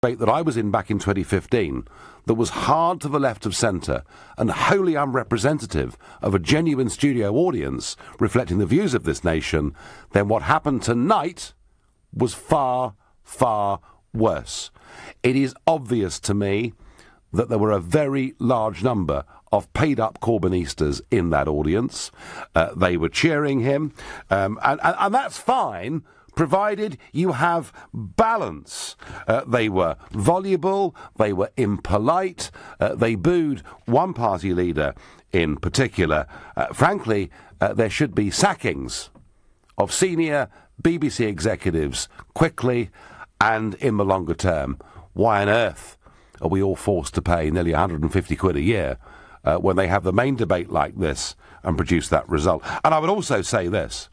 debate that I was in back in 2015 that was hard to the left of centre and wholly unrepresentative of a genuine studio audience reflecting the views of this nation, then what happened tonight was far, far worse. It is obvious to me that there were a very large number of paid-up Corbynistas in that audience. They were cheering him, and that's fine, provided you have balance. They were voluble, they were impolite, they booed one party leader in particular. Frankly, there should be sackings of senior BBC executives quickly and in the longer term. Why on earth are we all forced to pay nearly 150 quid a year when they have the main debate like this and produce that result? And I would also say this: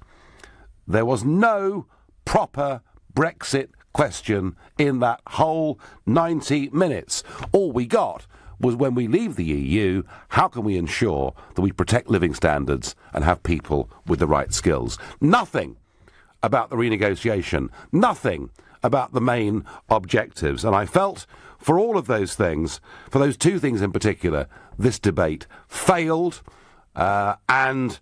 there was no proper Brexit question in that whole 90 minutes. All we got was, when we leave the EU, how can we ensure that we protect living standards and have people with the right skills? Nothing about the renegotiation, nothing about the main objectives. And I felt, for all of those things, for those two things in particular, this debate failed. And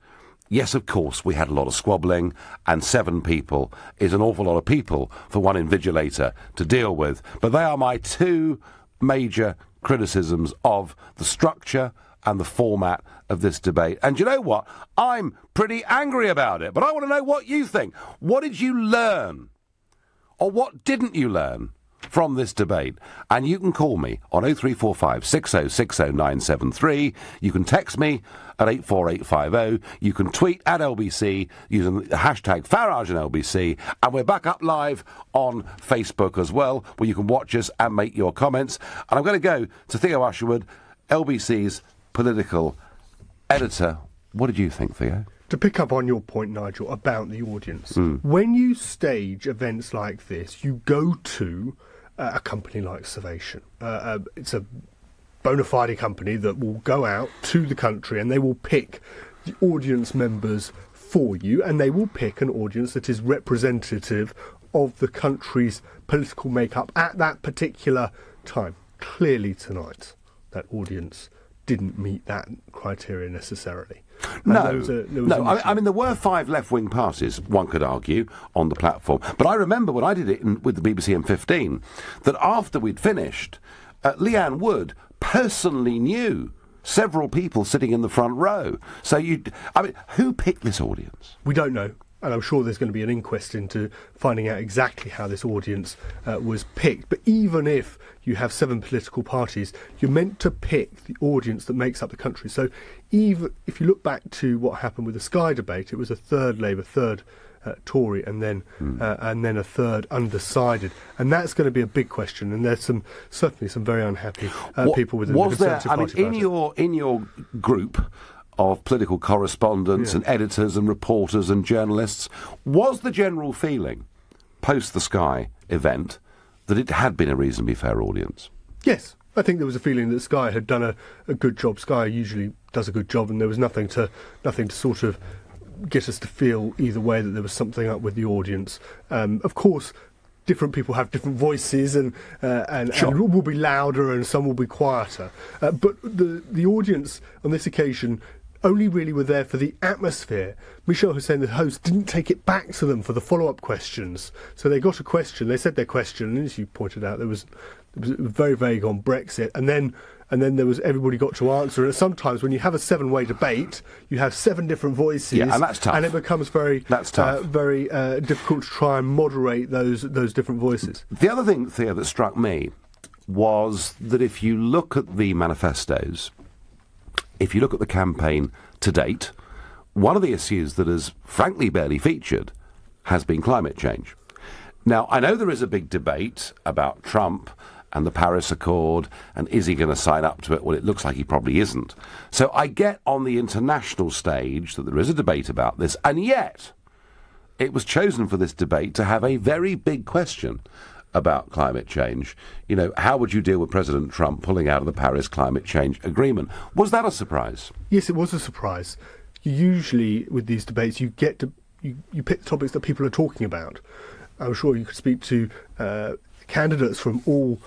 yes, of course, we had a lot of squabbling, and 7 people is an awful lot of people for one invigilator to deal with. But they are my two major criticisms of the structure and the format of this debate. And you know what? I'm pretty angry about it, but I want to know what you think. What did you learn? Or what didn't you learn from this debate? And you can call me on 0345 6060 973. You can text me at 84850. You can tweet at LBC using the hashtag Farage and LBC. And we're back up live on Facebook as well, where you can watch us and make your comments. And I'm going to go to Theo Usherwood, LBC's political editor. What did you think, Theo? To pick up on your point, Nigel, about the audience, when you stage events like this, you go to a company like Survation. It's a bona fide company that will go out to the country and they will pick the audience members for you, and they will pick an audience that is representative of the country's political makeup at that particular time. Clearly tonight, that audience didn't meet that criteria necessarily. No. I mean, there were 5 left-wing parties, one could argue, on the platform. But I remember when I did it with the BBC in 15, that after we'd finished, Leanne Wood personally knew several people sitting in the front row. So who picked this audience? We don't know. And I'm sure there's going to be an inquest into finding out exactly how this audience was picked. But even if you have 7 political parties, you're meant to pick the audience that makes up the country. So even if you look back to what happened with the Sky debate, it was a third Labour, third Tory, and then a third undecided. And that's going to be a big question. And there's certainly some very unhappy people within the Conservative Party. In your group of political correspondents and editors and reporters and journalists, was the general feeling post the Sky event that it had been a reasonably fair audience? Yes, I think there was a feeling that Sky had done a good job. Sky usually does a good job, and there was nothing to sort of get us to feel either way that there was something up with the audience. Of course, different people have different voices, and will be louder and some will be quieter. But the audience on this occasion only really were there for the atmosphere. Michelle Hussein, the host, didn't take it back to them for the follow-up questions. So they got a question, they said their question, and as you pointed out, it was very vague on Brexit, and then there was everybody got to answer. And sometimes when you have a 7-way debate, you have 7 different voices, and that's tough. And it becomes very difficult to try and moderate those different voices. The other thing, Theo, that struck me was that if you look at the manifestos, if you look at the campaign to date, one of the issues that has frankly barely featured has been climate change. Now, I know there is a big debate about Trump and the Paris Accord, and is he going to sign up to it? Well, it looks like he probably isn't. So I get on the international stage that there is a debate about this, and yet it was chosen for this debate to have a very big question about climate change. You know, how would you deal with President Trump pulling out of the Paris Climate Change Agreement? Was that a surprise? Yes, it was a surprise. Usually with these debates, you pick the topics that people are talking about. I'm sure you could speak to candidates from all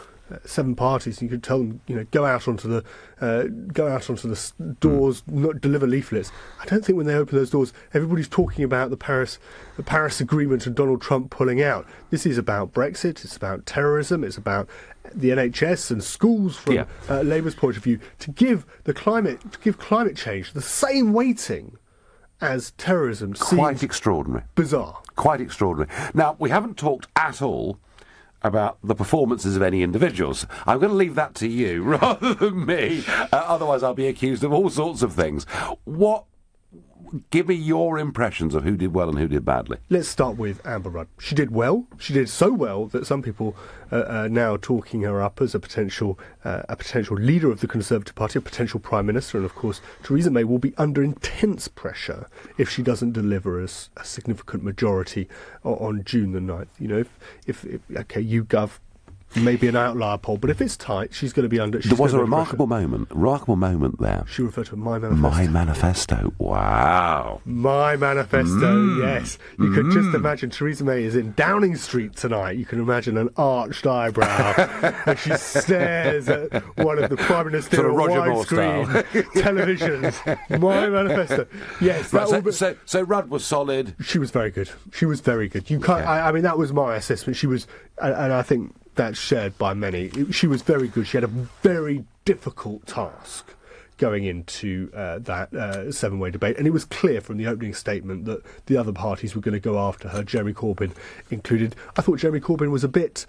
7 parties. You could tell them, go out onto the doors, not deliver leaflets. I don't think when they open those doors, everybody's talking about the Paris Agreement and Donald Trump pulling out. This is about Brexit. It's about terrorism. It's about the NHS and schools from Labour's point of view. To give climate change the same weighting as terrorism quite extraordinary. Bizarre. Quite extraordinary. Now, we haven't talked at all about the performances of any individuals. I'm going to leave that to you rather than me. Otherwise, I'll be accused of all sorts of things. Give me your impressions of who did well and who did badly. Let's start with Amber Rudd. She did well. She did so well that some people are now talking her up as a potential leader of the Conservative Party, a potential Prime Minister. And, of course, Theresa May will be under intense pressure if she doesn't deliver a significant majority on June the 9th. If YouGov may be an outlier poll, but if it's tight, she's going to be under... There was a remarkable moment there. She referred to My Manifesto. My Manifesto, wow. My Manifesto, yes. You could just imagine Theresa May is in Downing Street tonight. You can imagine an arched eyebrow as she stares at one of the Prime Minister sort of Roger widescreen televisions. My Manifesto. Yes. Right, so Rudd was solid. She was very good. You can't... I mean, that was my assessment. She was... And I think that's shared by many. She was very good. She had a very difficult task going into that 7-way debate, and it was clear from the opening statement that the other parties were going to go after her, Jeremy Corbyn included. I thought Jeremy Corbyn was a bit...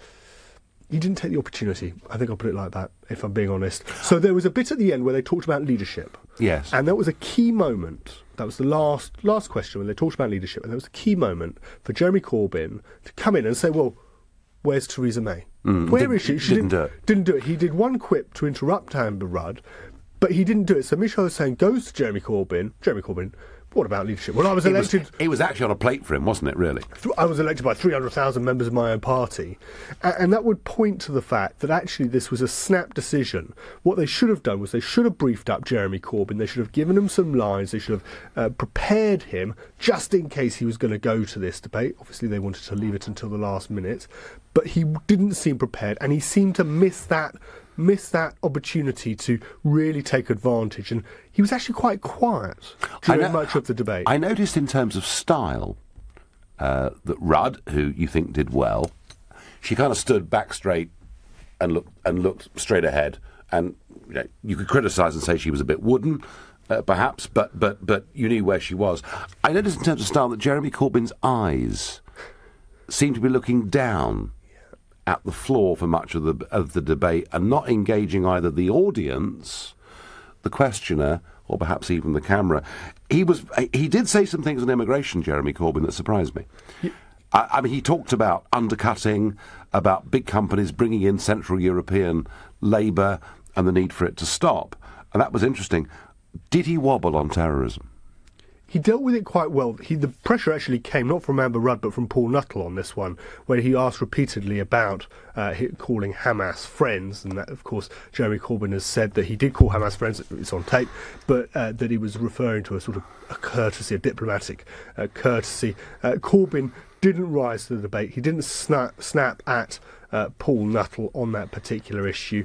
He didn't take the opportunity. I think I'll put it like that, if I'm being honest. So there was a bit at the end where they talked about leadership. Yes. And that was a key moment. That was the last question when they talked about leadership, and that was a key moment for Jeremy Corbyn to come in and say, well, where's Theresa May? Where is she? She didn't do it. He did one quip to interrupt Amber Rudd, but he didn't do it. So Michelle Hussain goes to Jeremy Corbyn, what about leadership? Well, I was elected... It was actually on a plate for him, wasn't it, really? I was elected by 300,000 members of my own party. And that would point to the fact that actually this was a snap decision. What they should have done was they should have briefed up Jeremy Corbyn. They should have given him some lines. They should have prepared him just in case he was going to go to this debate. Obviously, they wanted to leave it until the last minute. But he didn't seem prepared, and he seemed to miss that opportunity to really take advantage, and he was actually quite quiet during much of the debate. I noticed in terms of style that Rudd, who you think did well, she kind of stood back straight and looked straight ahead, and you could criticise and say she was a bit wooden, perhaps, but you knew where she was. I noticed in terms of style that Jeremy Corbyn's eyes seemed to be looking down at the floor for much of the debate and not engaging either the audience, the questioner, or perhaps even the camera. He did say some things on immigration, Jeremy Corbyn, that surprised me. Yeah. I mean, he talked about undercutting, about big companies bringing in Central European labour and the need for it to stop. And that was interesting. Did he wobble on terrorism? He dealt with it quite well. The pressure actually came not from Amber Rudd but from Paul Nuttall on this one, where he asked repeatedly about calling Hamas friends, and that, of course, Jeremy Corbyn has said that he did call Hamas friends, it's on tape, but that he was referring to a sort of a courtesy, a diplomatic courtesy. Corbyn didn't rise to the debate. He didn't snap at Paul Nuttall on that particular issue.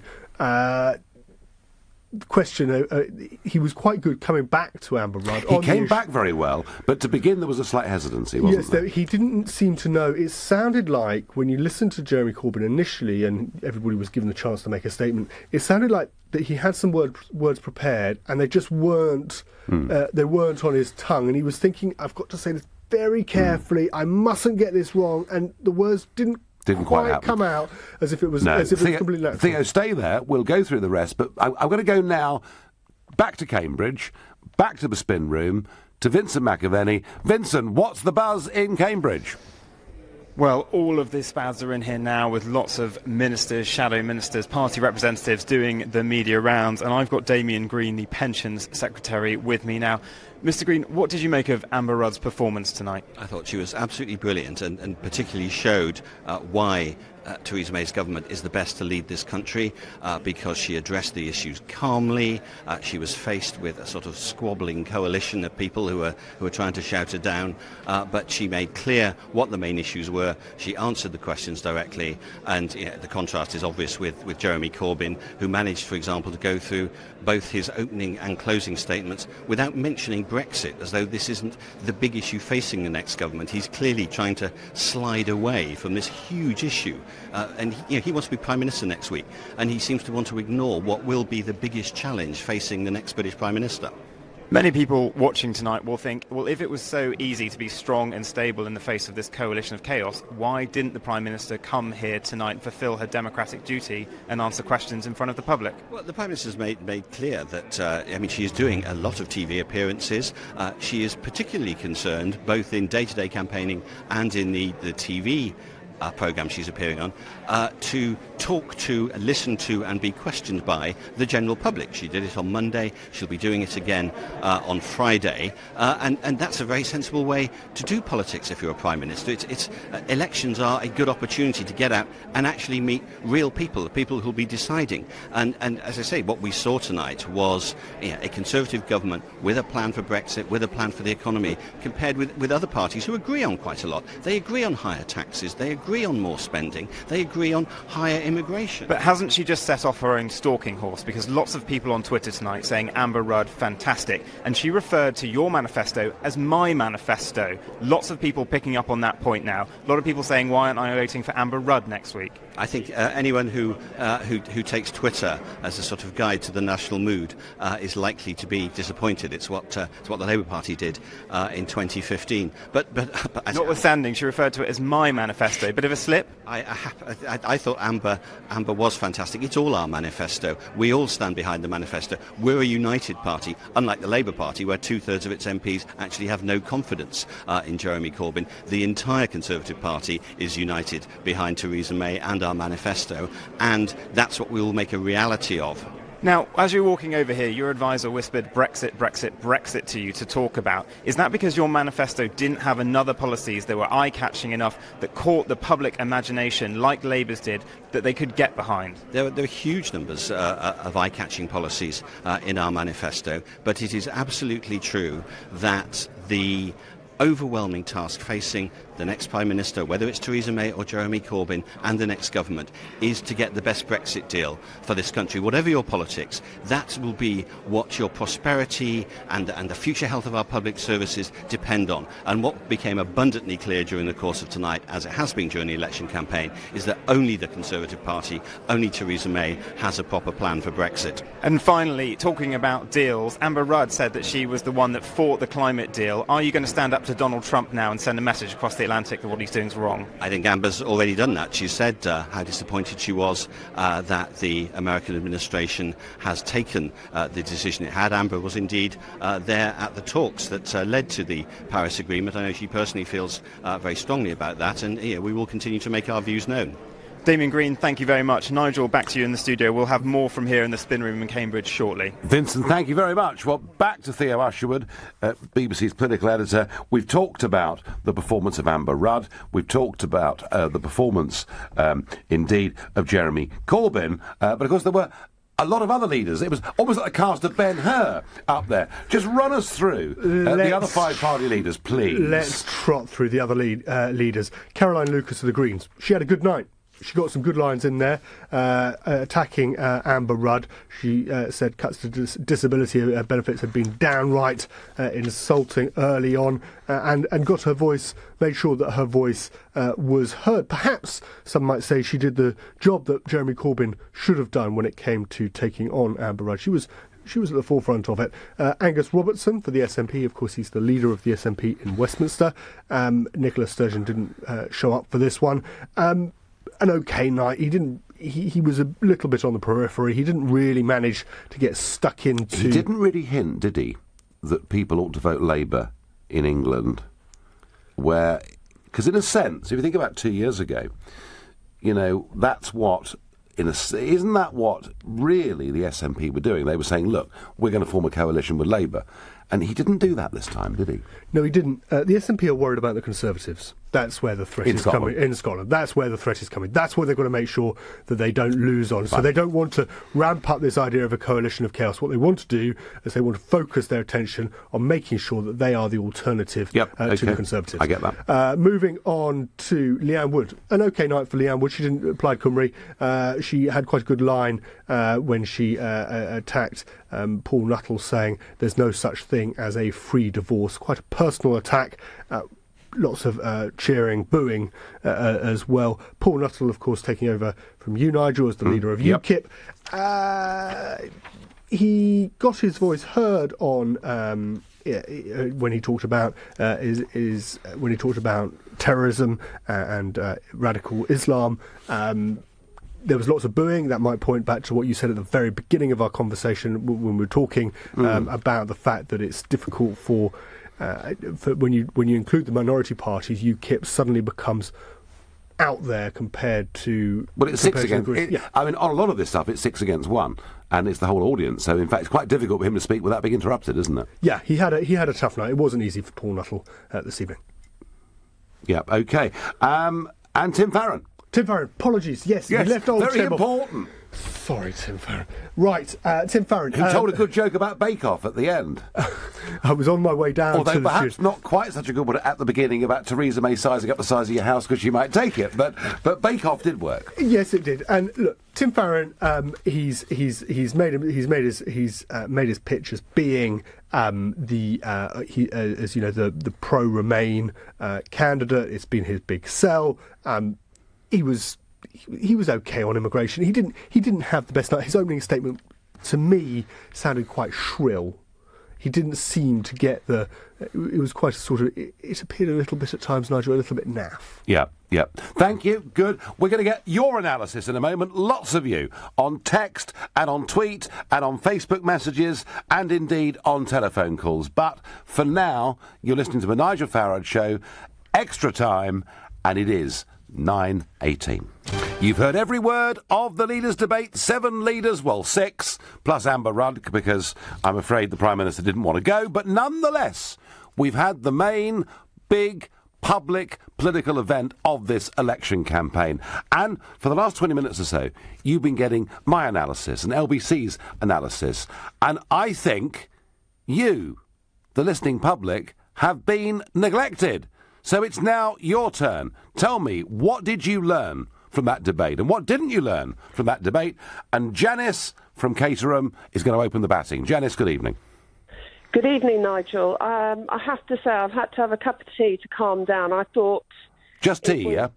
Question, he was quite good coming back to Amber Rudd. He came back very well, but to begin there was a slight hesitancy, wasn't there? Yes, he didn't seem to know. It sounded like, when you listened to Jeremy Corbyn initially and everybody was given the chance to make a statement, it sounded like that he had some words prepared and they just weren't they weren't on his tongue, and he was thinking, I've got to say this very carefully, I mustn't get this wrong, and the words didn't quite come out as if it was completely natural. Theo, stay there. We'll go through the rest, but I'm going to go now back to Cambridge, back to the spin room, to Vincent McAvenny. Vincent, what's the buzz in Cambridge? Well, all of the spads are in here now with lots of ministers, shadow ministers, party representatives doing the media rounds, and I've got Damien Green, the Pensions Secretary, with me now. Mr. Green, what did you make of Amber Rudd's performance tonight? I thought she was absolutely brilliant and particularly showed why Theresa May's government is the best to lead this country because she addressed the issues calmly. She was faced with a sort of squabbling coalition of people who were trying to shout her down, but she made clear what the main issues were. She answered the questions directly, and the contrast is obvious with Jeremy Corbyn, who managed, for example, to go through both his opening and closing statements without mentioning Brexit, as though this isn't the big issue facing the next government. He's clearly trying to slide away from this huge issue, and he wants to be Prime Minister next week, and he seems to want to ignore what will be the biggest challenge facing the next British Prime Minister. Many people watching tonight will think, well, if it was so easy to be strong and stable in the face of this coalition of chaos, why didn't the Prime Minister come here tonight and fulfil her democratic duty and answer questions in front of the public? Well, the Prime Minister's made clear that, she is doing a lot of TV appearances. She is particularly concerned, both in day-to-day campaigning and in the TV programme she's appearing on, to talk to, listen to and be questioned by the general public. She did it on Monday, she'll be doing it again on Friday, and that's a very sensible way to do politics if you're a Prime Minister. Elections are a good opportunity to get out and actually meet real people, the people who'll be deciding. And as I say, what we saw tonight was a Conservative government with a plan for Brexit, with a plan for the economy, compared with other parties who agree on quite a lot. They agree on higher taxes, they agree on more spending, they agree on higher immigration. But hasn't she just set off her own stalking horse? Because lots of people on Twitter tonight saying Amber Rudd, fantastic. And she referred to your manifesto as my manifesto. Lots of people picking up on that point now. A lot of people saying, why aren't I voting for Amber Rudd next week? I think anyone who takes Twitter as a sort of guide to the national mood is likely to be disappointed. It's what the Labour Party did in 2015. But notwithstanding, she referred to it as my manifesto. Bit of a slip. I thought Amber was fantastic. It's all our manifesto. We all stand behind the manifesto. We're a united party, unlike the Labour Party, where 2/3 of its MPs actually have no confidence in Jeremy Corbyn. The entire Conservative Party is united behind Theresa May and our manifesto, and that's what we will make a reality of. Now, as you're walking over here, your advisor whispered Brexit, Brexit, Brexit to you to talk about. Is that because your manifesto didn't have another policies that were eye-catching enough that caught the public imagination, like Labour's did, that they could get behind? There are huge numbers of eye-catching policies in our manifesto, but it is absolutely true that the overwhelming task facing the next Prime Minister, whether it's Theresa May or Jeremy Corbyn, and the next government, is to get the best Brexit deal for this country. Whatever your politics, that will be what your prosperity and the future health of our public services depend on. And what became abundantly clear during the course of tonight, as it has been during the election campaign, is that only the Conservative Party, only Theresa May, has a proper plan for Brexit. And finally, talking about deals, Amber Rudd said that she was the one that fought the climate deal. Are you going to stand up to Donald Trump now and send a message across the Atlantic that what he's doing is wrong? I think Amber's already done that. She said how disappointed she was that the American administration has taken the decision it had. Amber was indeed there at the talks that led to the Paris Agreement. I know she personally feels very strongly about that, and we will continue to make our views known. Damien Green, thank you very much. Nigel, back to you in the studio. We'll have more from here in the spin room in Cambridge shortly. Vincent, thank you very much. Well, back to Theo Usherwood, BBC's political editor. We've talked about the performance of Amber Rudd. We've talked about the performance, indeed, of Jeremy Corbyn. But, of course, there were a lot of other leaders. It was almost like the cast of Ben-Hur up there. Just run us through the other five party leaders, please. Let's trot through the other leaders. Caroline Lucas of the Greens. She had a good night. She got some good lines in there, attacking Amber Rudd. She said cuts to disability benefits had been downright insulting early on, and got her voice, made sure that her voice was heard. Perhaps some might say she did the job that Jeremy Corbyn should have done when it came to taking on Amber Rudd. She was at the forefront of it. Angus Robertson for the SNP, of course, he's the leader of the SNP in Westminster. Nicola Sturgeon didn't show up for this one. An okay night. He was a little bit on the periphery. He didn't really manage to get stuck into... He didn't really hint, did he, that people ought to vote Labour in England, where... Because in a sense, if you think about 2 years ago, that's what... Isn't that what really the SNP were doing? They were saying, look, we're going to form a coalition with Labour. And he didn't do that this time, did he? No, he didn't. The SNP are worried about the Conservatives. That's where the threat is coming. In Scotland. That's where the threat is coming. That's where they've got to make sure that they don't lose on. So they don't want to ramp up this idea of a coalition of chaos. What they want to do is they want to focus their attention on making sure that they are the alternative to the Conservatives. I get that. Moving on to Leanne Wood. An OK night for Leanne Wood. She didn't apply Cymru. She had quite a good line when she attacked Paul Nuttall, saying there's no such thing as a free divorce. Quite a personal attack. Lots of cheering, booing as well. Paul Nuttall, of course, taking over from you, Nigel, as the leader of UKIP. He got his voice heard on when he talked about when he talked about terrorism and radical Islam. There was lots of booing. That might point back to what you said at the very beginning of our conversation when we were talking about the fact that it's difficult for when you include the minority parties, UKIP suddenly becomes out there compared to... Well, it's 6 against... I mean, on a lot of this stuff, it's 6 against 1, and it's the whole audience. So, in fact, it's quite difficult for him to speak without being interrupted, isn't it? Yeah, he had a tough night. It wasn't easy for Paul Nuttall this evening. Yeah, OK. And Tim Farron. Tim Farron, apologies. Yes, he left old very Tim important. Sorry, Tim Farron. Right, Tim Farron. Who told a good joke about Bake Off at the end. I was on my way down Although to the perhaps not quite such a good one at the beginning about Theresa May sizing up the size of your house because she might take it. But Bake Off did work. Yes, it did. And look, Tim Farron, he's made his pitch as being the pro-Remain candidate. It's been his big sell. He was okay on immigration. He didn't have the best night. His opening statement, to me, sounded quite shrill. He didn't seem to get it was quite a sort of... It appeared a little bit at times, Nigel, a little bit naff. Yeah. Thank you. Good. We're going to get your analysis in a moment. Lots of you on text and on tweet and on Facebook messages and indeed on telephone calls. But for now, you're listening to the Nigel Farage Show. Extra time, and it is 9:18. You've heard every word of the leaders' debate. 7 leaders, well, 6, plus Amber Rudd, because I'm afraid the Prime Minister didn't want to go. But nonetheless, we've had the main, big, public political event of this election campaign. And for the last 20 minutes or so, you've been getting my analysis and LBC's analysis. And I think you, the listening public, have been neglected. So it's now your turn. Tell me, what did you learn from that debate? And what didn't you learn from that debate? And Janice from Caterham is going to open the batting. Janice, good evening. Good evening, Nigel. I have to say, I've had to have a cup of tea to calm down. I thought... Just tea, yeah?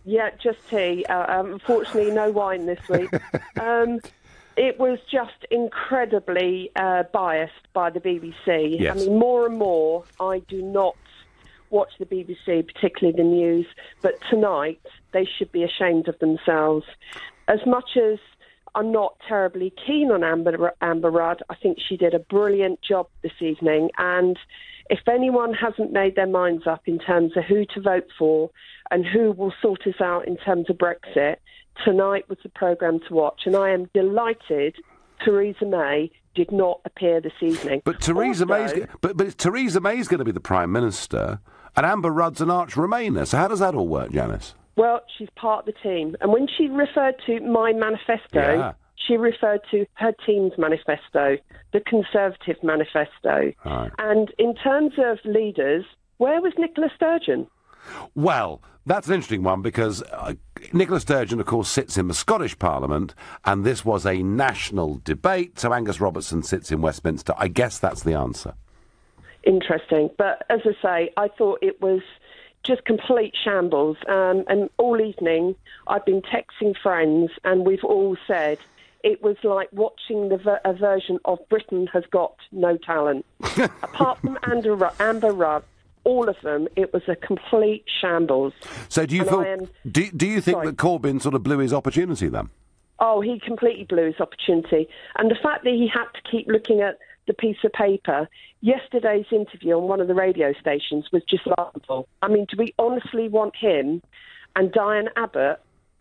Yeah, just tea. Unfortunately, no wine this week. It was just incredibly biased by the BBC. Yes. I mean, more and more, I do not watch the BBC, particularly the news, but tonight they should be ashamed of themselves. As much as I'm not terribly keen on Amber Rudd, I think she did a brilliant job this evening, and if anyone hasn't made their minds up in terms of who to vote for and who will sort us out in terms of Brexit, tonight was the programme to watch, and I am delighted Theresa May did not appear this evening. But Theresa May's going to be the Prime Minister, and Amber Rudd's an arch Remainer. So how does that all work, Janice? Well, she's part of the team. And when she referred to my manifesto, she referred to her team's manifesto, the Conservative manifesto. Right. And in terms of leaders, where was Nicola Sturgeon? Well, that's an interesting one because Nicola Sturgeon, of course, sits in the Scottish Parliament, and this was a national debate, so Angus Robertson sits in Westminster. I guess that's the answer. Interesting. But as I say, I thought it was just complete shambles. And all evening, I've been texting friends, and we've all said it was like watching a version of Britain Has Got No Talent. Apart from Amber Rudd, all of them, it was a complete shambles. So do you do you think that Corbyn sort of blew his opportunity then? Oh, he completely blew his opportunity. And the fact that he had to keep looking at the piece of paper, yesterday's interview on one of the radio stations was just laughable. I mean, do we honestly want him and Diane Abbott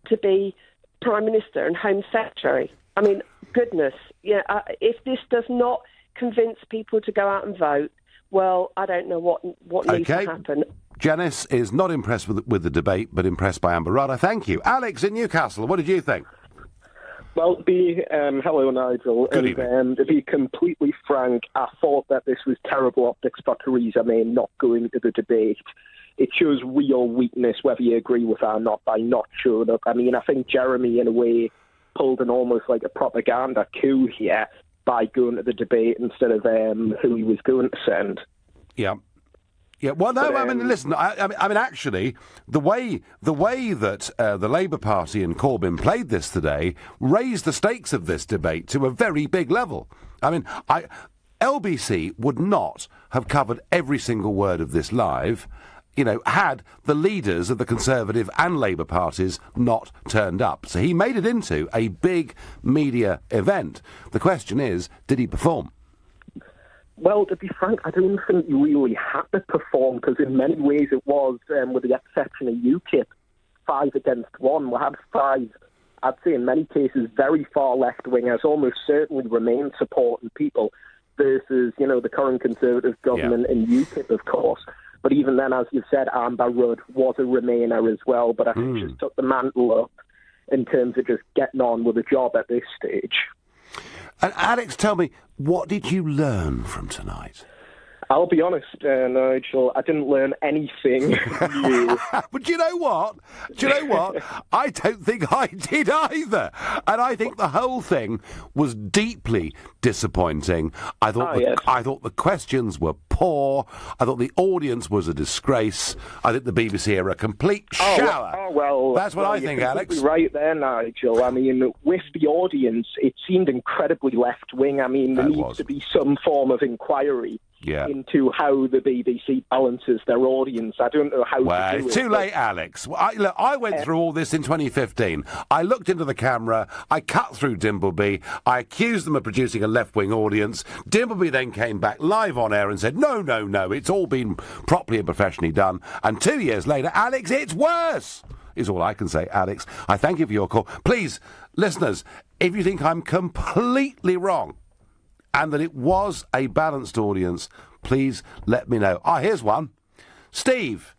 to be Prime Minister and Home Secretary? I mean, goodness, if this does not convince people to go out and vote, well, I don't know what needs to happen. Janice is not impressed with the debate, but impressed by Amber Rudd. I thank you. Alex in Newcastle, what did you think? Well, hello, Nigel. Good evening. To be completely frank, I thought that this was terrible optics for Theresa May not going to the debate. It shows real weakness, whether you agree with her or not, by not showing up. I mean, I think Jeremy, in a way, pulled an almost like a propaganda coup here by going to the debate instead of who he was going to send. Yeah. Yeah, well, no, I mean, listen, I mean, actually, the way that the Labour Party and Corbyn played this today raised the stakes of this debate to a very big level. I mean, LBC would not have covered every single word of this live, had the leaders of the Conservative and Labour parties not turned up. So he made it into a big media event. The question is, did he perform? Well, to be frank, I don't think you really had to perform, because in many ways it was, with the exception of UKIP, 5 against 1. We had 5, I'd say in many cases, very far left-wingers, almost certainly Remain supporting people, versus, the current Conservative government in UKIP, of course. But even then, as you've said, Amber Rudd was a Remainer as well, but I think she's took the mantle up in terms of just getting on with the job at this stage. And Alex, tell me, what did you learn from tonight? I'll be honest, Nigel, I didn't learn anything new. But do you know what? I don't think I did either. And I think the whole thing was deeply disappointing. I thought the questions were poor. I thought the audience was a disgrace. I think the BBC are a complete shower. That's what I think, Alex. Right there, Nigel. I mean, with the audience, it seemed incredibly left-wing. I mean, there needs to be some form of inquiry into how the BBC balances their audience. I don't know how to do it. It's too late, Alex. I went through all this in 2015. I looked into the camera, I cut through Dimbleby, I accused them of producing a left-wing audience. Dimbleby then came back live on air and said, no, it's all been properly and professionally done. And 2 years later, Alex, it's worse, is all I can say, Alex. I thank you for your call. Please, listeners, if you think I'm completely wrong, and that it was a balanced audience, please let me know. Here's one. Steve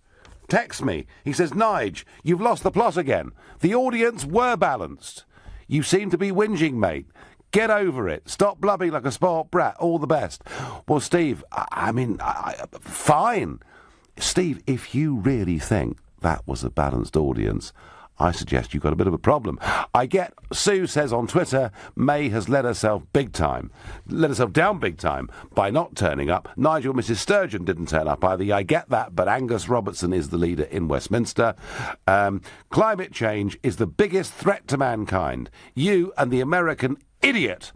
texts me. He says, Nige, you've lost the plot again. The audience were balanced. You seem to be whinging, mate. Get over it. Stop blubbing like a spoilt brat. All the best. Well, Steve, fine. Steve, if you really think that was a balanced audience, I suggest you've got a bit of a problem. Sue says on Twitter, May has let herself down big time by not turning up. Nigel, Mrs. Sturgeon didn't turn up either. I get that, but Angus Robertson is the leader in Westminster. Climate change is the biggest threat to mankind. You and the American idiot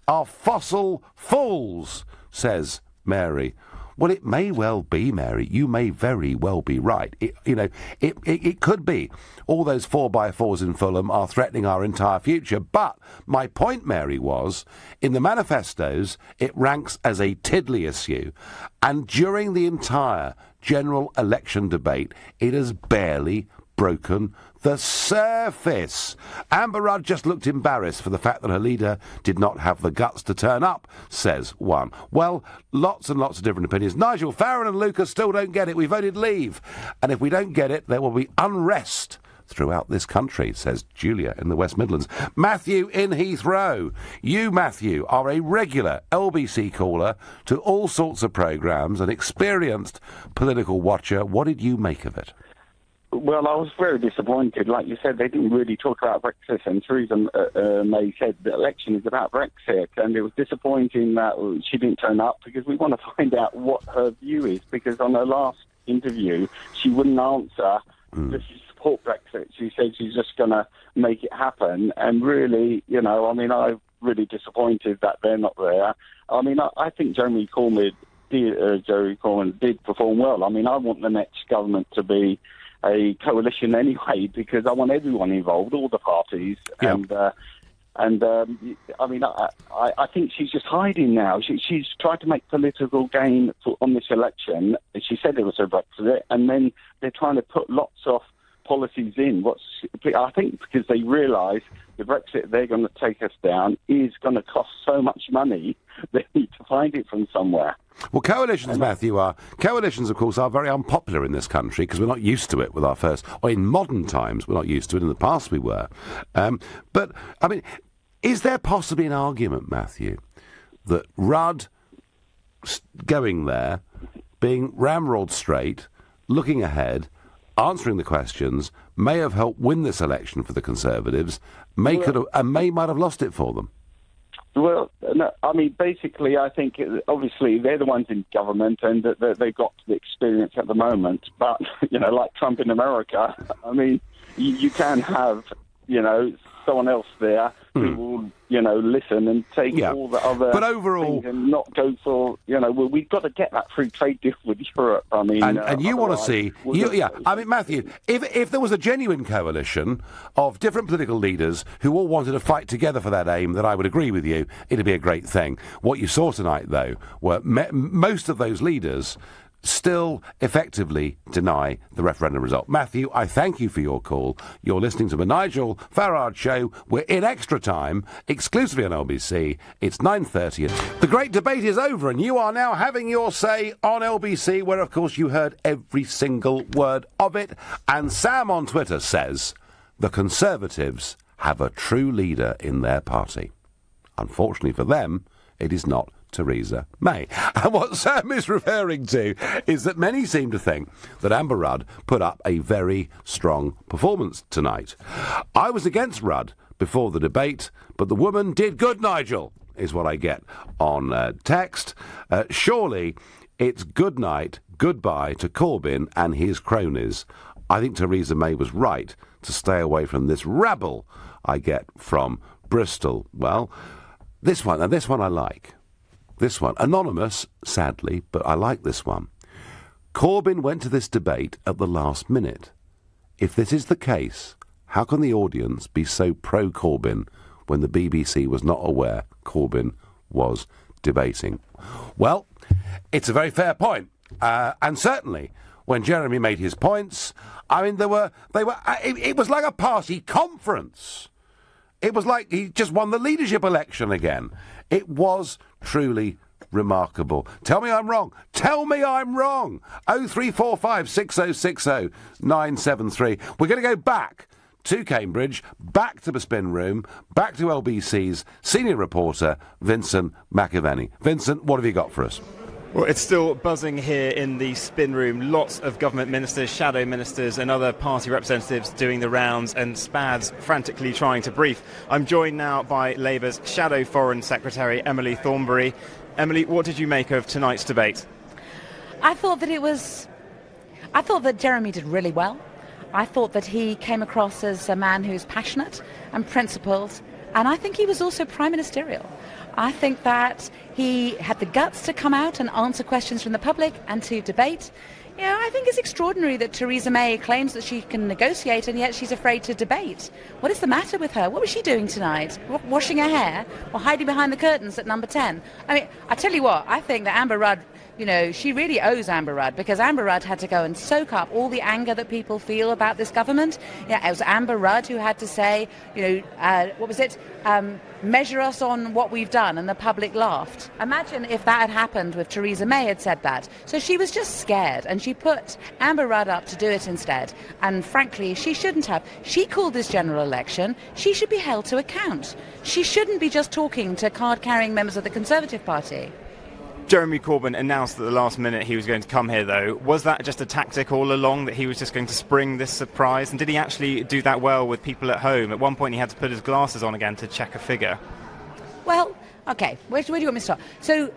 are fossil fools, says Mary. Well, it may well be, Mary. You may very well be right. It could be. All those 4x4s in Fulham are threatening our entire future. But my point, Mary, was, in the manifestos, it ranks as a tiddly issue. And during the entire general election debate, it has barely broken the surface. Amber Rudd just looked embarrassed for the fact that her leader did not have the guts to turn up, says one. Well, lots and lots of different opinions. Nigel, Farron and Lucas still don't get it. We voted leave. And if we don't get it, there will be unrest throughout this country, says Julia in the West Midlands. Matthew in Heathrow. You, Matthew, are a regular LBC caller to all sorts of programmes, an experienced political watcher. What did you make of it? Well, I was very disappointed. Like you said, they didn't really talk about Brexit, and Theresa May said the election is about Brexit, and it was disappointing that she didn't turn up, because we want to find out what her view is, because on her last interview, she wouldn't answer that she support Brexit. She said she's just going to make it happen, and really, I'm really disappointed that they're not there. I mean, I think Jeremy Corbyn did perform well. I mean, I want the next government to be a coalition anyway, because I want everyone involved, all the parties, I think she's just hiding now. She's tried to make political gain on this election. She said it was her Brexit, and then they're trying to put lots of policies in. I think because they realise the Brexit they're going to take us down is going to cost so much money, they need to find it from somewhere. Well, coalitions, Matthew, of course, are very unpopular in this country because we're not used to it with our first, or in modern times, we're not used to it. In the past we were. But, I mean, is there possibly an argument, Matthew, that Rudd going there, being ramrolled straight, looking ahead, answering the questions, may have helped win this election for the Conservatives, might have lost it for them? Well, no, I mean, basically, I think, obviously, they're the ones in government and they've got the experience at the moment. But, like Trump in America, I mean, you can have, someone else there who will, listen and take all the other but overall, things and not go for, we've got to get that free trade deal with Europe. I mean, and you want to see, I mean, Matthew, if there was a genuine coalition of different political leaders who all wanted to fight together for that aim, then I would agree with you, it'd be a great thing. What you saw tonight, though, were most of those leaders still effectively deny the referendum result. Matthew, I thank you for your call. You're listening to the Nigel Farage Show. We're in extra time, exclusively on LBC. It's 9:30. The great debate is over, and you are now having your say on LBC, where, of course, you heard every single word of it. And Sam on Twitter says, the Conservatives have a true leader in their party. Unfortunately for them, it is not Theresa May. And what Sam is referring to is that many seem to think that Amber Rudd put up a very strong performance tonight. I was against Rudd before the debate, but the woman did good, Nigel, is what I get on text. Surely it's good night, goodbye to Corbyn and his cronies. I think Theresa May was right to stay away from this rabble, I get from Bristol. Well, this one I like. This one, anonymous, sadly, but I like this one. Corbyn went to this debate at the last minute. If this is the case, how can the audience be so pro-Corbyn when the BBC was not aware Corbyn was debating? Well, it's a very fair point. And certainly, when Jeremy made his points, I mean, it was like a party conference. It was like he just won the leadership election again. It was truly remarkable. Tell me I'm wrong. Tell me I'm wrong. 0345 6060 973. We're going to go back to Cambridge, back to the spin room, back to LBC's senior reporter, Vincent McAvenny. Vincent, what have you got for us? Well, it's still buzzing here in the spin room. Lots of government ministers, shadow ministers and other party representatives doing the rounds, and Spads frantically trying to brief. I'm joined now by Labour's Shadow Foreign Secretary, Emily Thornberry. Emily, what did you make of tonight's debate? I thought that Jeremy did really well. I thought that he came across as a man who's passionate and principled, and I think he was also prime ministerial. I think that he had the guts to come out and answer questions from the public and to debate. I think it's extraordinary that Theresa May claims that she can negotiate and yet she's afraid to debate. What is the matter with her? What was she doing tonight? Washing her hair or hiding behind the curtains at number 10? I mean, I tell you what, I think that Amber Rudd, she really owes Amber Rudd, because Amber Rudd had to go and soak up all the anger that people feel about this government. It was Amber Rudd who had to say, measure us on what we've done, and the public laughed. Imagine if that had happened with Theresa May had said that. So she was just scared, and she put Amber Rudd up to do it instead. And frankly, she shouldn't have. She called this general election. She should be held to account. She shouldn't be just talking to card-carrying members of the Conservative Party. Jeremy Corbyn announced at the last minute he was going to come here, though. Was that just a tactic all along, that he was just going to spring this surprise? And did he actually do that well with people at home? At one point he had to put his glasses on again to check a figure. Well, OK, where do you want me to start? So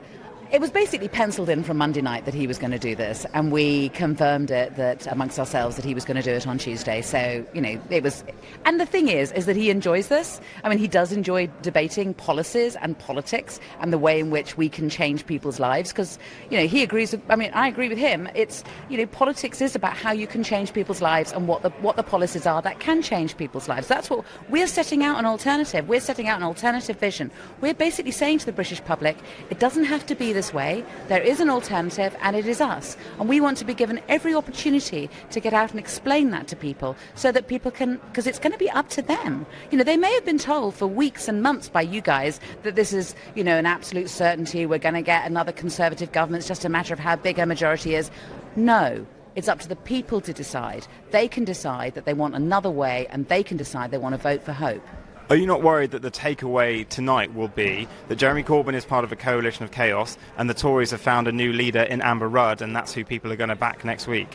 it was basically penciled in from Monday night that he was going to do this, and we confirmed it that amongst ourselves that he was going to do it on Tuesday. So, it was... And the thing is that he enjoys this. I mean, he does enjoy debating policies and politics and the way in which we can change people's lives, because, he agrees with... I mean, I agree with him. It's, politics is about how you can change people's lives and what the policies are that can change people's lives. That's what... We're setting out an alternative. We're setting out an alternative vision. We're basically saying to the British public, it doesn't have to be this this way, there is an alternative, and it is us. And we want to be given every opportunity to get out and explain that to people so that people can, because it's going to be up to them. You know, they may have been told for weeks and months by you guys that this is, you know, an absolute certainty, we're going to get another Conservative government, it's just a matter of how big a majority is. No. It's up to the people to decide. They can decide that they want another way, and they can decide they want to vote for Hope. Are you not worried that the takeaway tonight will be that Jeremy Corbyn is part of a coalition of chaos and the Tories have found a new leader in Amber Rudd, and that's who people are going to back next week?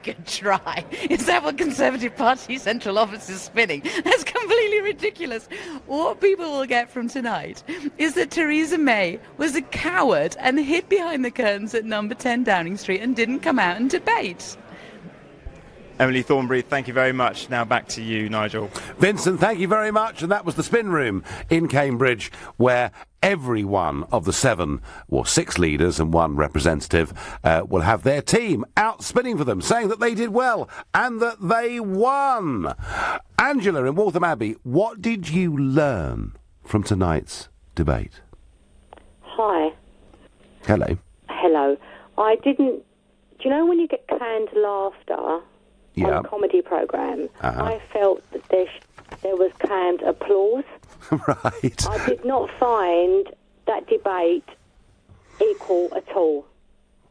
Good try. Is that what Conservative Party central office is spinning? That's completely ridiculous. What people will get from tonight is that Theresa May was a coward and hid behind the curtains at number 10 Downing Street and didn't come out and debate. Emily Thornberry, thank you very much. Now back to you, Nigel. Vincent, thank you very much. And that was the Spin Room in Cambridge, where every one of the 6 leaders and 1 representative will have their team out spinning for them, saying that they did well and that they won. Angela in Waltham Abbey, what did you learn from tonight's debate? Hi. Hello. Hello. I didn't... Do you know when you get canned laughter... Yeah. on a comedy programme, I felt that there was canned applause. Right. I did not find that debate equal at all.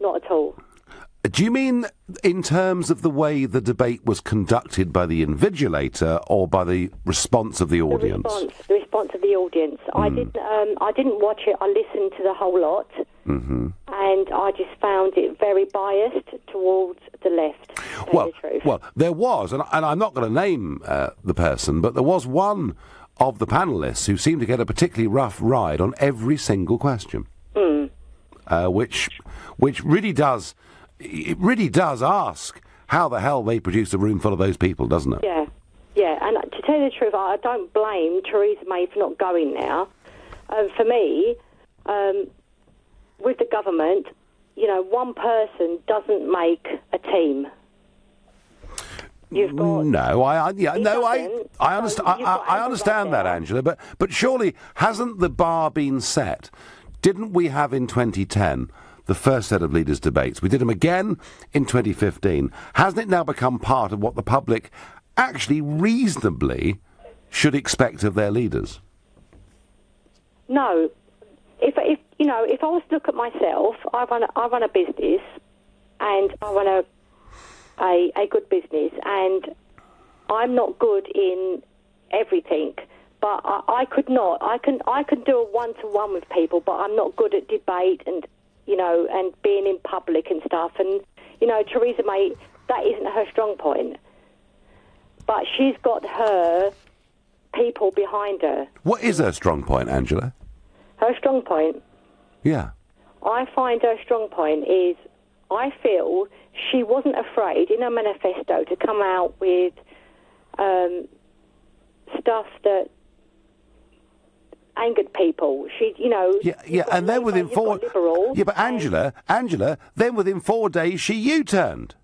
Not at all. Do you mean in terms of the way the debate was conducted by the invigilator or by the response of the audience? The response of the audience. I didn't watch it. I listened to the whole lot. Mm-hmm. And I just found it very biased towards the left, to tell you the truth. Well, there was, and I'm not going to name the person, but there was one of the panellists who seemed to get a particularly rough ride on every single question, which really does ask how the hell they produced a room full of those people, doesn't it? Yeah, yeah. And to tell you the truth, I don't blame Theresa May for not going now. For me, with the government, you know, one person doesn't make a team. You've got I understand that, Angela, but surely hasn't the bar been set? Didn't we have in 2010 the first set of leaders' debates? We did them again in 2015. Hasn't it now become part of what the public actually reasonably should expect of their leaders? No. If I was to look at myself, I run a business, and I run a good business, and I'm not good in everything. But I could do a one-to-one with people, but I'm not good at debate and and being in public and stuff. And Theresa May, that isn't her strong point. But she's got her people behind her. What is her strong point, Angela? Her strong point? Yeah. I find her strong point is, I feel she wasn't afraid in her manifesto to come out with stuff that angered people. She, and then within 4... Yeah, but Angela, then within 4 days she U-turned.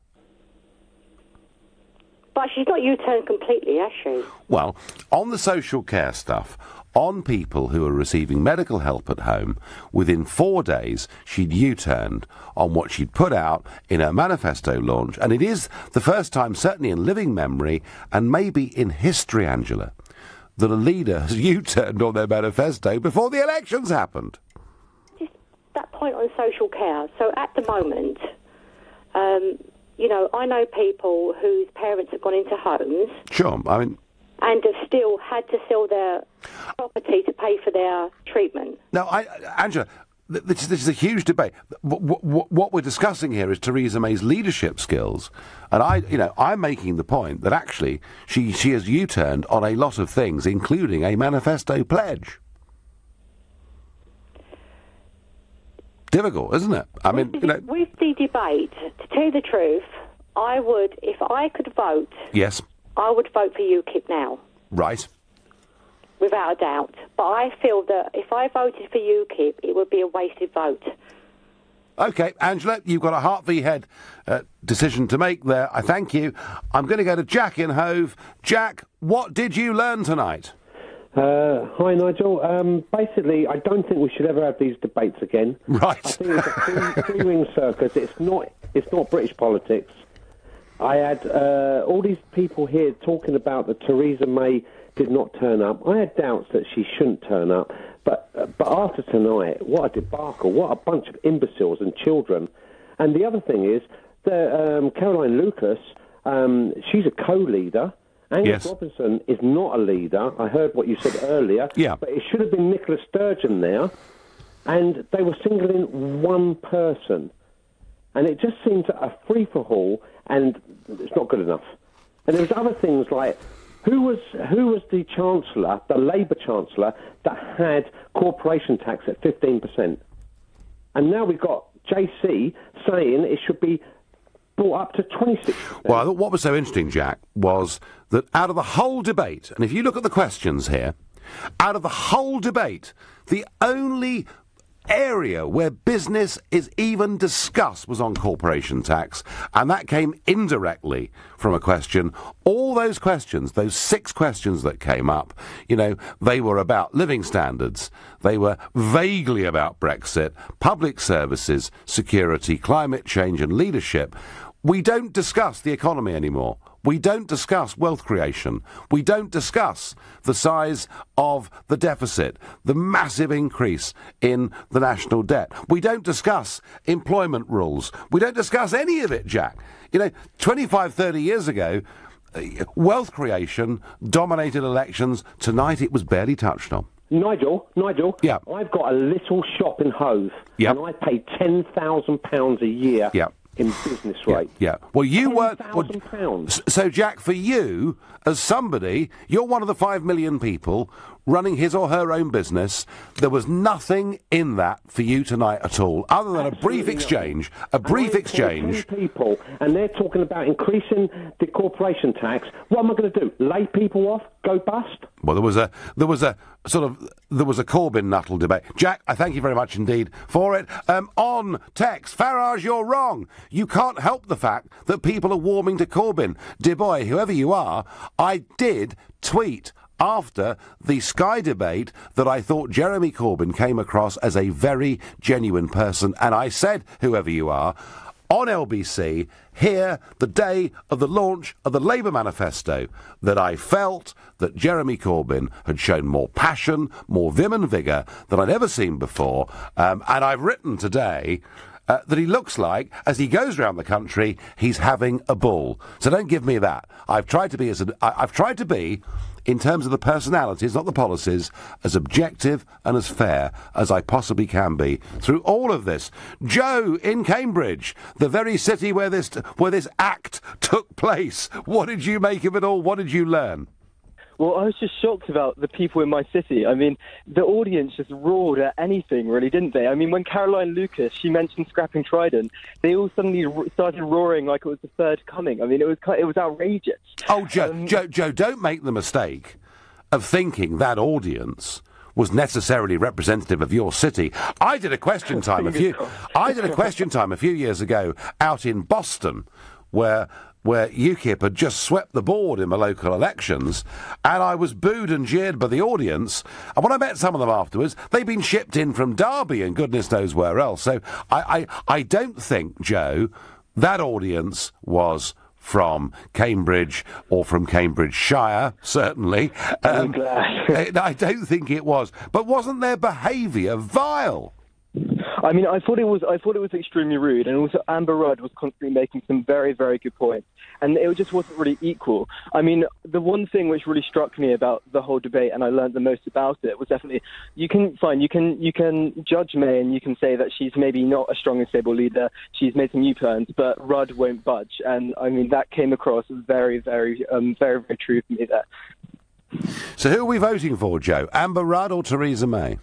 But she's not U-turned completely, has she? Well, on the social care stuff, on people who are receiving medical help at home, within 4 days she'd U-turned on what she'd put out in her manifesto launch. And it is the first time, certainly in living memory, and maybe in history, Angela, that a leader has U-turned on their manifesto before the elections happened. Just that point on social care. So at the moment, I know people whose parents have gone into homes. Sure, I mean... And have still had to sell their property to pay for their treatment. No, Angela, this is a huge debate. What we're discussing here is Theresa May's leadership skills, and I'm making the point that actually she has U-turned on a lot of things, including a manifesto pledge. Difficult, isn't it? I mean, with the debate, to tell you the truth, I would, if I could vote. Yes. I would vote for UKIP now. Right. Without a doubt. But I feel that if I voted for UKIP, it would be a wasted vote. OK, Angela, you've got a heart v head decision to make there. I thank you. I'm going to go to Jack in Hove. Jack, what did you learn tonight? Hi, Nigel. Basically, I don't think we should ever have these debates again. Right. I think it's a three-ring circus. It's not British politics. I had all these people here talking about that Theresa May did not turn up. I had doubts that she shouldn't turn up. But after tonight, what a debacle. What a bunch of imbeciles and children. And the other thing is that Caroline Lucas, she's a co-leader. Angus Robinson is not a leader. I heard what you said earlier. Yeah. But it should have been Nicola Sturgeon there. And they were singling one person. And it just seems a free-for-all, and it's not good enough. And there's other things like, who was the Chancellor, the Labour Chancellor, that had corporation tax at 15%? And now we've got JC saying it should be brought up to 26%. Well, I thought what was so interesting, Jack, was that out of the whole debate, and if you look at the questions here, out of the whole debate, the only area where business is even discussed was on corporation tax, and that came indirectly from a question. All those questions, those 6 questions that came up, they were about living standards, they were vaguely about Brexit, public services, security, climate change and leadership. We don't discuss the economy anymore. We don't discuss wealth creation. We don't discuss the size of the deficit, the massive increase in the national debt. We don't discuss employment rules. We don't discuss any of it, Jack. 25, 30 years ago, wealth creation dominated elections. Tonight it was barely touched on. Nigel, yeah. I've got a little shop in Hove, yep. and I pay £10,000 a year. Yep. In business rate. Yeah. Well, you weren't. £10,000. So, Jack, for you, as somebody, you're one of the 5 million people running his or her own business. There was nothing in that for you tonight at all, other than Absolutely a brief exchange. A brief exchange. 10 people, and they're talking about increasing the corporation tax. What am I going to do? Lay people off? Go bust? Well, there was a Corbyn Nuttall debate. Jack, I thank you very much indeed for it. On text, Farage, you're wrong. You can't help the fact that people are warming to Corbyn. Dear boy, whoever you are, I did tweet after the Sky debate that I thought Jeremy Corbyn came across as a very genuine person, and I said, whoever you are, on LBC, here, the day of the launch of the Labour manifesto, that I felt that Jeremy Corbyn had shown more passion, more vim and vigour than I'd ever seen before, and I've written today that he looks like, as he goes around the country, he's having a ball. So don't give me that. I've tried to be, in terms of the personalities, not the policies, as objective and as fair as I possibly can be through all of this. Joe in Cambridge, the very city where this act took place. What did you make of it all? What did you learn? Well, I was just shocked about the people in my city. I mean, the audience just roared at anything, really, didn't they? I mean, when Caroline Lucas, she mentioned scrapping Trident, they all suddenly started roaring like it was the third coming. I mean, it was outrageous. Oh, Joe, don't make the mistake of thinking that audience was necessarily representative of your city. I did a question time a few years ago out in Boston, where UKIP had just swept the board in the local elections, and I was booed and jeered by the audience. And when I met some of them afterwards, they'd been shipped in from Derby and goodness knows where else. So I don't think, Joe, that audience was from Cambridge or from Cambridgeshire, certainly. I'm glad. I don't think it was. But wasn't their behaviour vile? I mean, I thought it was extremely rude, and also Amber Rudd was constantly making some very, very good points, and it just wasn't really equal. I mean, the one thing which really struck me about the whole debate, and I learned the most about it, was definitely you can judge May and you can say that she's maybe not a strong and stable leader. She's made some U-turns, but Rudd won't budge, and I mean that came across as very, very, very, very true for me there. So, who are we voting for, Joe? Amber Rudd or Theresa May?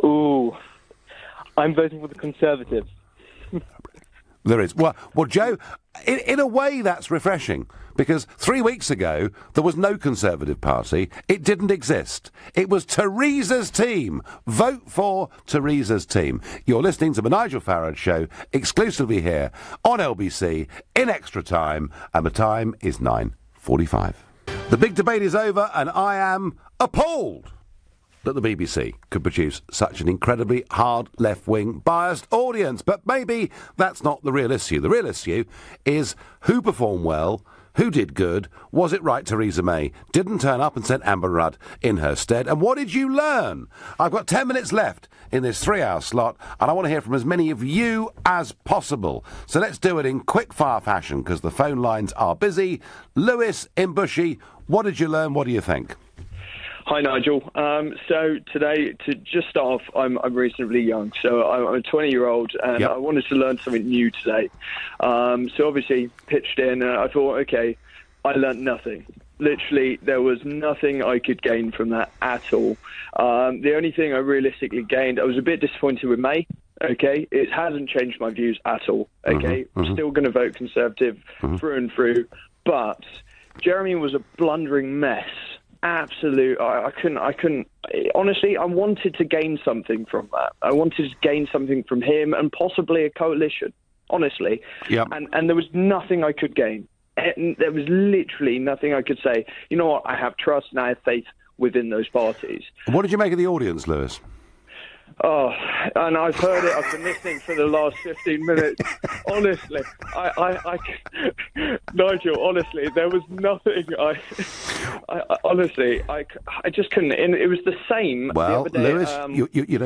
Ooh, I'm voting for the Conservatives. There is. Well, Joe, in a way that's refreshing, because 3 weeks ago there was no Conservative Party. It didn't exist. It was Theresa's team. Vote for Theresa's team. You're listening to the Nigel Farage Show, exclusively here on LBC, in extra time, and the time is 9:45. The big debate is over, and I am appalled that the BBC could produce such an incredibly hard left-wing biased audience. But maybe that's not the real issue. The real issue is who performed well, who did good, was it right Theresa May didn't turn up and sent Amber Rudd in her stead, and what did you learn? I've got 10 minutes left in this 3-hour slot, and I want to hear from as many of you as possible. So let's do it in quick-fire fashion, because the phone lines are busy. Lewis in Bushy, what did you learn? What do you think? Hi, Nigel. So today, to just start off, I'm reasonably young, so I'm a 20-year-old, and I wanted to learn something new today. So obviously, pitched in, and I thought, okay, I learnt nothing. Literally, there was nothing I could gain from that at all. The only thing I realistically gained, I was a bit disappointed with May. Okay, it hasn't changed my views at all. Okay, I'm still going to vote Conservative through and through, but Jeremy was a blundering mess. Absolute. I couldn't. Honestly, I wanted to gain something from that. I wanted to gain something from him and possibly a coalition. Honestly, and there was nothing I could gain. There was literally nothing I could say. You know what? I have trust and I have faith within those parties. What did you make of the audience, Lewis? Oh, and I've heard it. I've been listening for the last 15 minutes. Honestly, Nigel, honestly, there was nothing. I just couldn't. And it was the same. Well, the other day, Lewis,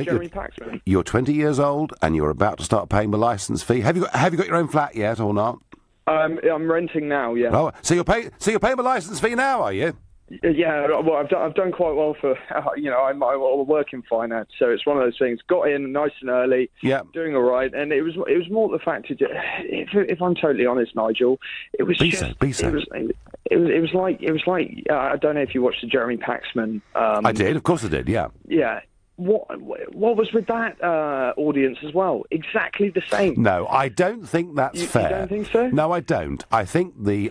Jeremy Paxman. You're 20 years old and you're about to start paying the licence fee. Have you got your own flat yet or not? I'm renting now. Yeah. Oh, so you're paying the licence fee now, are you? Yeah, well, I've done quite well for, I work in finance, so it's one of those things. Got in nice and early, doing all right, and it was more the fact that, if I'm totally honest, Nigel, it was Be so. It was like I don't know if you watched the Jeremy Paxman. I did, of course I did. Yeah. Yeah. What was with that audience as well? Exactly the same. No, I don't think that's fair. You don't think so? No, I don't. I think the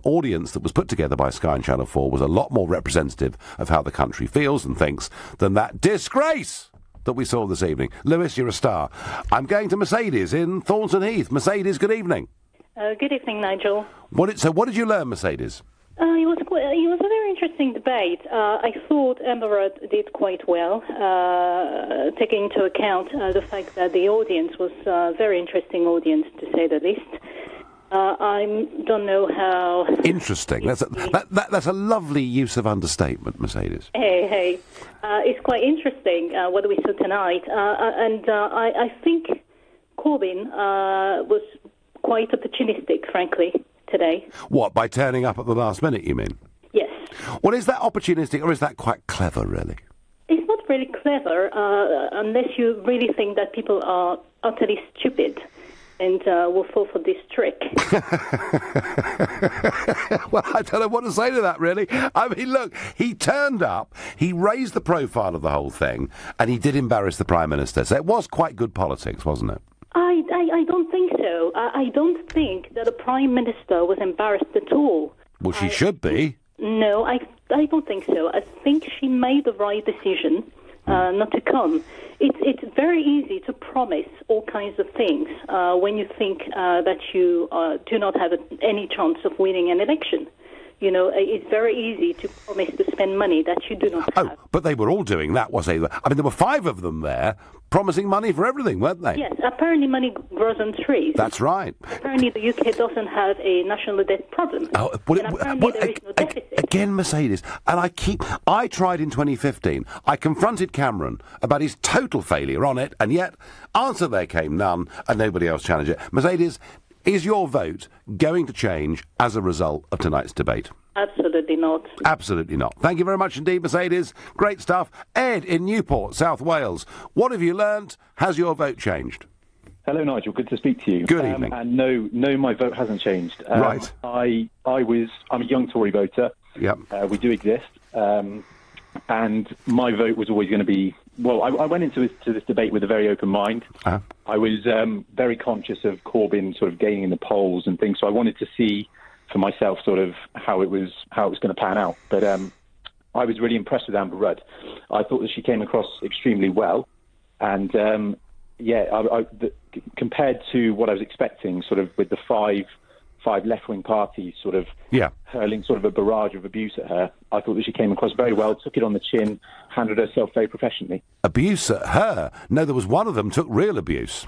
audience that was put together by Sky and Channel 4 was a lot more representative of how the country feels and thinks than that disgrace that we saw this evening. Lewis, you're a star. I'm going to Mercedes in Thornton Heath. Mercedes, good evening. Good evening, Nigel. What did you learn, Mercedes? It was a very interesting debate. I thought Amber Rudd did quite well, taking into account the fact that the audience was a very interesting audience, to say the least. I don't know how... Interesting. That's a lovely use of understatement, Mercedes. Hey. It's quite interesting what we saw tonight. And I think Corbyn was quite opportunistic, frankly, today. What, by turning up at the last minute, you mean? Yes. Well, is that opportunistic or is that quite clever, really? It's not really clever unless you really think that people are utterly stupid and will fall for this trick. Well, I don't know what to say to that, really. I mean, look, he turned up, he raised the profile of the whole thing, and he did embarrass the Prime Minister. So it was quite good politics, wasn't it? I don't think so. I don't think that the Prime Minister was embarrassed at all. Well, she should be. No, I don't think so. I think she made the right decision not to come. It's very easy to promise all kinds of things when you think that you do not have any chance of winning an election. You know, it's very easy to promise to spend money that you do not have. Oh, but they were all doing that, was they? I mean, there were 5 of them there promising money for everything, weren't they? Yes, apparently money grows on trees. That's right. Apparently the UK doesn't have a national debt problem. Oh, apparently there is no deficit. Again, Mercedes, and I tried in 2015, I confronted Cameron about his total failure on it, and yet answer there came none, and nobody else challenged it. Mercedes, is your vote going to change as a result of tonight's debate? Absolutely not. Absolutely not. Thank you very much indeed, Mercedes. Great stuff. Ed in Newport, South Wales. What have you learnt? Has your vote changed? Hello, Nigel. Good to speak to you. Good evening. And no, my vote hasn't changed. Right. I'm a young Tory voter. Yep. We do exist. And my vote was always going to be... Well, I went into this debate with a very open mind. Uh-huh. I was very conscious of Corbyn sort of gaining in the polls and things, so I wanted to see for myself sort of how it was going to pan out. But I was really impressed with Amber Rudd. I thought that she came across extremely well, and compared to what I was expecting, sort of with the five left-wing parties, sort of hurling sort of a barrage of abuse at her. I thought that she came across very well, took it on the chin, handled herself very professionally. Abuse at her? No, there was one of them took real abuse.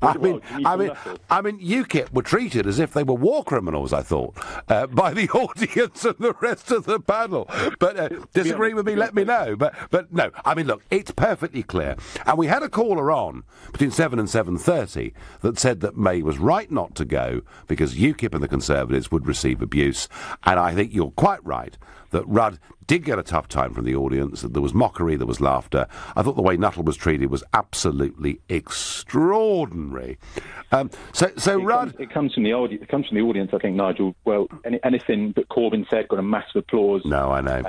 I mean, UKIP were treated as if they were war criminals, I thought, by the audience and the rest of the panel. But disagree with me, let me know. But no, I mean, look, it's perfectly clear. And we had a caller on between 7 and 7:30 that said that May was right not to go because UKIP and the Conservatives would receive abuse. And I think you're quite right that Rudd did get a tough time from the audience, that there was mockery, there was laughter. I thought the way Nuttall was treated was absolutely extraordinary. So Rudd... It comes from the audience, I think, Nigel. Well, anything that Corbyn said got a massive applause. No, I know.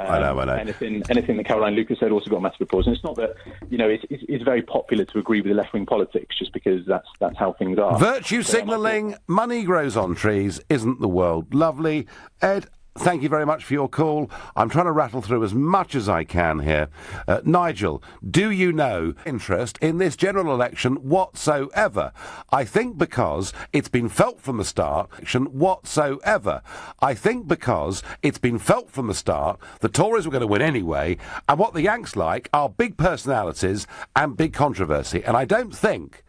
Anything that Caroline Lucas said also got a massive applause. And it's not that, it's very popular to agree with the left-wing politics just because that's how things are. Virtue signalling, money grows on trees, isn't the world lovely? Ed, thank you very much for your call. I'm trying to rattle through as much as I can here. Nigel, do you know interest in this general election whatsoever? I think because it's been felt from the start, the Tories were going to win anyway, and what the Yanks like are big personalities and big controversy. And I don't think...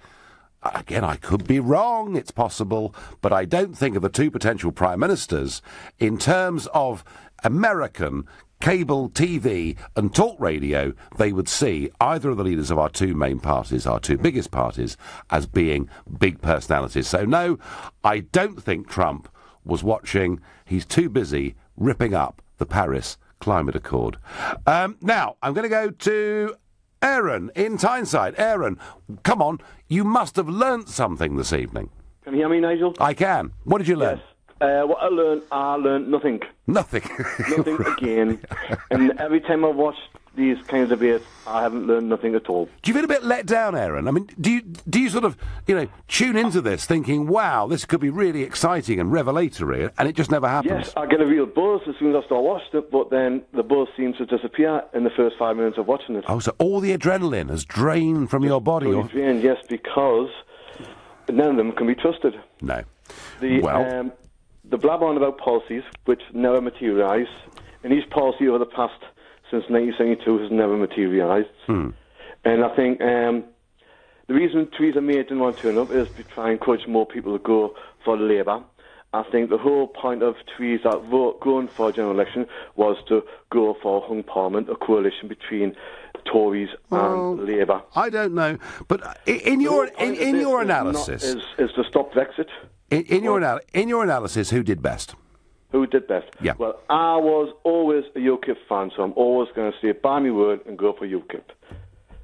Again, I could be wrong, it's possible, but I don't think of the two potential prime ministers in terms of American cable TV and talk radio, they would see either of the leaders of our two main parties, our two biggest parties, as being big personalities. So no, I don't think Trump was watching. He's too busy ripping up the Paris Climate Accord. Now, I'm going to go to Aaron in Tyneside. Aaron, come on, you must have learnt something this evening. Can you hear me, Nigel? I can. What did you learn? Yes. What I learned nothing. Nothing? Nothing again. And every time I watch these kinds of debates, I haven't learned nothing at all. Do you feel a bit let down, Aaron? I mean, do you sort of, tune into this thinking, wow, this could be really exciting and revelatory, and it just never happens? Yes, I get a real buzz as soon as I start watching it, but then the buzz seems to disappear in the first 5 minutes of watching it. Oh, so all the adrenaline has drained from your body? Yes, because none of them can be trusted. No. The blab on about policies, which never materialise, and each policy over the past... since 1972 has never materialised. And I think the reason Theresa May didn't want to turn up is to try and encourage more people to go for Labour. I think the whole point of Theresa going for a general election was to go for a hung parliament, a coalition between Tories and Labour. I don't know, but in your analysis... Is to stop Brexit. In your analysis, who did best? Who did best? Yeah. Well, I was always a UKIP fan, so I'm always going to say buy me word and go for UKIP.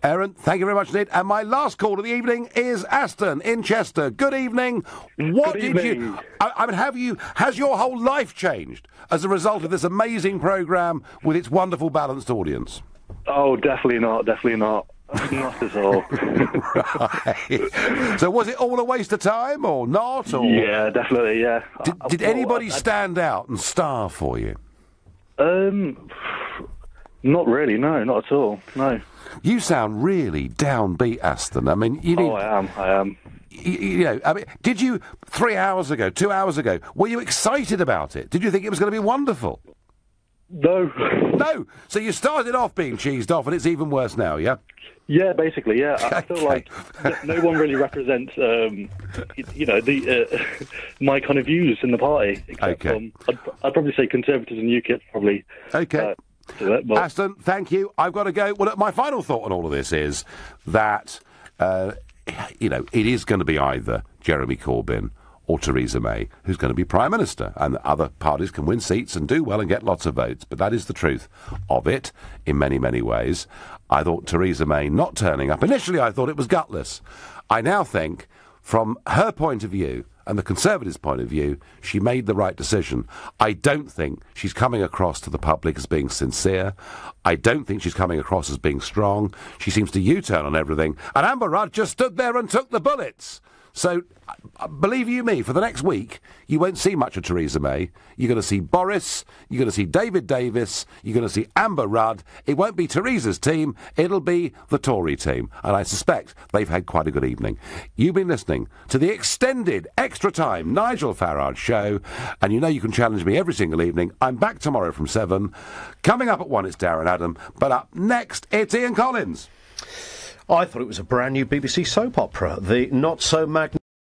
Aaron, thank you very much indeed. And my last call of the evening is Aston in Chester. Good evening. Has your whole life changed as a result of this amazing programme with its wonderful balanced audience? Oh, definitely not. Not at all. Right. So was it all a waste of time or not? Or? Yeah, definitely, yeah. Did anybody stand out and star for you? Not really, no, not at all, no. You sound really downbeat, Aston. I mean, I am. Did you 3 hours ago, 2 hours ago, were you excited about it? Did you think it was going to be wonderful? No. No? So you started off being cheesed off and it's even worse now, yeah? Yeah, probably, yeah. I feel like no one really represents, my kind of views in the party. Except, I'd probably say Conservatives and UKIP, probably. Okay. Aston, thank you. I've got to go. Well, my final thought on all of this is that, it is going to be either Jeremy Corbyn or Theresa May who's going to be Prime Minister, and the other parties can win seats and do well and get lots of votes, but that is the truth of it in many, many ways. I thought Theresa May not turning up, initially I thought it was gutless. I now think, from her point of view and the Conservatives' point of view, she made the right decision. I don't think she's coming across to the public as being sincere. I don't think she's coming across as being strong. She seems to U-turn on everything, and Amber Rudd just stood there and took the bullets. So, believe you me, for the next week, you won't see much of Theresa May. You're going to see Boris, you're going to see David Davis, you're going to see Amber Rudd. It won't be Theresa's team, it'll be the Tory team. And I suspect they've had quite a good evening. You've been listening to the extended extra time Nigel Farage Show, and you know you can challenge me every single evening. I'm back tomorrow from 7. Coming up at 1, it's Darren Adam, but up next, it's Ian Collins. I thought it was a brand new BBC soap opera, the not so magnificent